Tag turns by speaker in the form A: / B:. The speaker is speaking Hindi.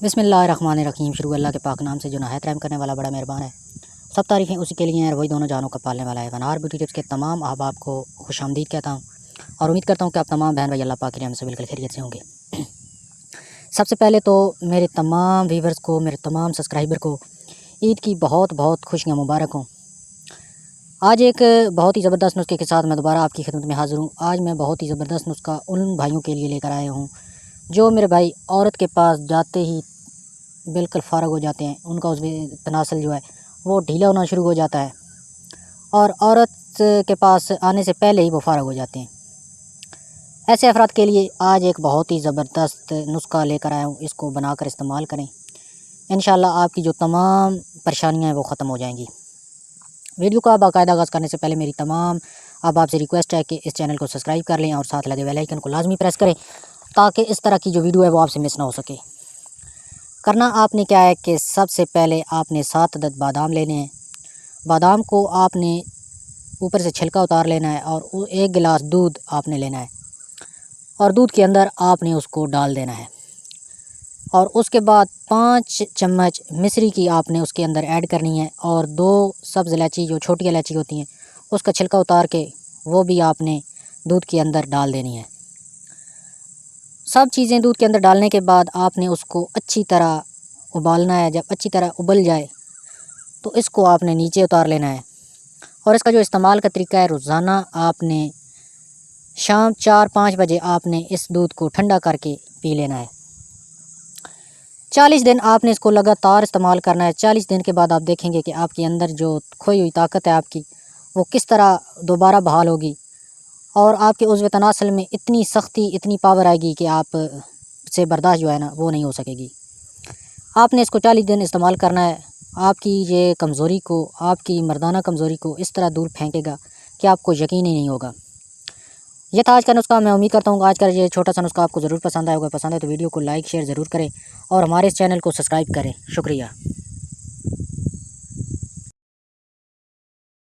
A: बिस्मिल्लाहिर्रहमानिर्रहीम। शुरू अल्लाह के पाक नाम से जो नहायत रहम करने वाला बड़ा मेहरबान है। सब तारीफ़ें उसी के लिए हैं और वही दोनों जानों का पालने वाला है। वनार ब्यूटी टिप्स के तमाम अहबाब को खुशामदीद कहता हूँ और उम्मीद करता हूँ कि आप तमाम बहन भाई अल्लाह पाक के रहम से बिल्कुल खैरियत से होंगे। सबसे पहले तो मेरे तमाम व्यूवर्स को, मेरे तमाम सब्सक्राइबर को ईद की बहुत बहुत खुशियाँ मुबारक हों। आज एक बहुत ही ज़बरदस्त नुस्खे के साथ मैं दोबारा आपकी खिदमत में हाज़िर हूँ। आज मैं बहुत ही ज़बरदस्त नुस्खा उन भाइयों के लिए लेकर आया हूँ जो मेरे भाई औरत के पास जाते ही बिल्कुल फ़ारग हो जाते हैं। उनका उस तनासल जो है वो ढीला होना शुरू हो जाता है और औरत के पास आने से पहले ही वो फ़ारग हो जाते हैं। ऐसे अफराद के लिए आज एक बहुत ही ज़बरदस्त नुस्खा लेकर आया हूँ। इसको बनाकर इस्तेमाल करें, इंशाल्लाह आपकी जो तमाम परेशानियाँ हैं वो ख़त्म हो जाएंगी। वीडियो का बाकायदा आगाज़ करने से पहले मेरी तमाम आपसे रिक्वेस्ट है कि इस चैनल को सब्सक्राइब कर लें और साथ लगे बेल आइकन को लाजमी प्रेस करें ताकि इस तरह की जो वीडियो है वो आपसे मिस ना हो सके। करना आपने क्या है कि सबसे पहले आपने 7 अदद बादाम लेने हैं। बादाम को आपने ऊपर से छिलका उतार लेना है और 1 गिलास दूध आपने लेना है और दूध के अंदर आपने उसको डाल देना है और उसके बाद 5 चम्मच मिश्री की आपने उसके अंदर ऐड करनी है और 2 सब्ज़ इलायची जो छोटी इलायची होती हैं उसका छिलका उतार के वो भी आपने दूध के अंदर डाल देनी है। सब चीज़ें दूध के अंदर डालने के बाद आपने उसको अच्छी तरह उबालना है। जब अच्छी तरह उबल जाए तो इसको आपने नीचे उतार लेना है और इसका जो इस्तेमाल का तरीका है, रोज़ाना आपने शाम 4-5 बजे आपने इस दूध को ठंडा करके पी लेना है। 40 दिन आपने इसको लगातार इस्तेमाल करना है। 40 दिन के बाद आप देखेंगे कि आपके अंदर जो खोई हुई ताकत है आपकी वो किस तरह दोबारा बहाल होगी और आपके उज़्व तनासल में इतनी सख्ती, इतनी पावर आएगी कि आप से बर्दाश्त जो है ना वो नहीं हो सकेगी। आपने इसको 40 दिन इस्तेमाल करना है। आपकी ये कमज़ोरी को, आपकी मर्दाना कमज़ोरी को इस तरह दूर फेंकेगा कि आपको यकीन ही नहीं होगा। यह था आज का नुस्खा। मैं उम्मीद करता हूँ आज का ये छोटा सा नुस्खा आपको ज़रूर पसंद आएगा। पसंद है तो वीडियो को लाइक शेयर ज़रूर करें और हमारे इस चैनल को सब्सक्राइब करें। शुक्रिया।